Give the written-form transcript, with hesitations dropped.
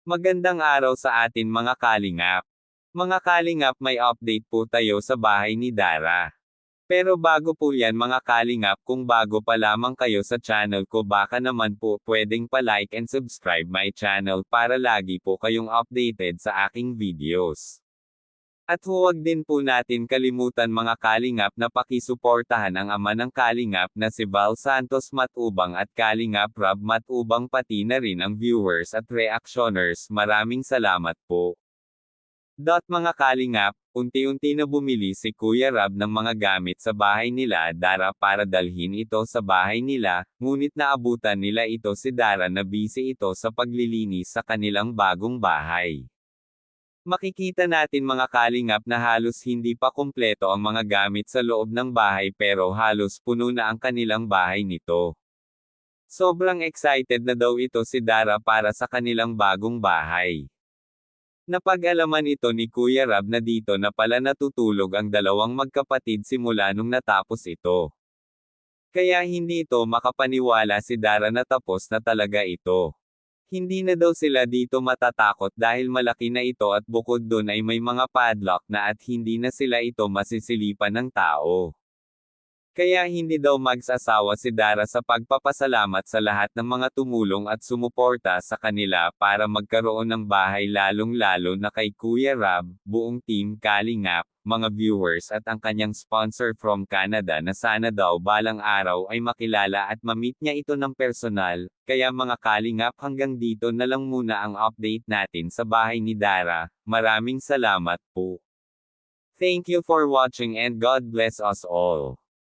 Magandang araw sa atin mga kalingap. Mga kalingap, may update po tayo sa bahay ni Dara. Pero bago po yan mga kalingap, kung bago pa lamang kayo sa channel ko, baka naman po pwedeng pa-like and subscribe my channel para lagi po kayong updated sa aking videos. At huwag din po natin kalimutan mga kalingap na pakisuportahan ang ama ng kalingap na si Val Santos Matubang at Kalingap Rob Matubang, pati na rin ang viewers at reactioners. Maraming salamat po. Mga kalingap, unti-unti na bumili si Kuya Rob ng mga gamit sa bahay nila Dara para dalhin ito sa bahay nila, ngunit naabutan nila ito si Dara na busy ito sa paglilinis sa kanilang bagong bahay. Makikita natin mga kalingap na halos hindi pa kumpleto ang mga gamit sa loob ng bahay pero halos puno na ang kanilang bahay nito. Sobrang excited na daw ito si Dara para sa kanilang bagong bahay. Napag-alaman ito ni Kuya Rob na dito na pala natutulog ang dalawang magkapatid simula nung natapos ito. Kaya hindi ito makapaniwala si Dara na tapos na talaga ito. Hindi na daw sila dito matatakot dahil malaki na ito at bukod dun ay may mga padlock na at hindi na sila ito masisilipan ng tao. Kaya hindi daw magsasawa si Dara sa pagpapasalamat sa lahat ng mga tumulong at sumuporta sa kanila para magkaroon ng bahay, lalong-lalo na kay Kuya Rob, buong team Kalingap, mga viewers at ang kanyang sponsor from Canada na sana daw balang araw ay makilala at ma-meet niya ito ng personal. Kaya mga Kalingap, hanggang dito na lang muna ang update natin sa bahay ni Dara. Maraming salamat po. Thank you for watching and God bless us all.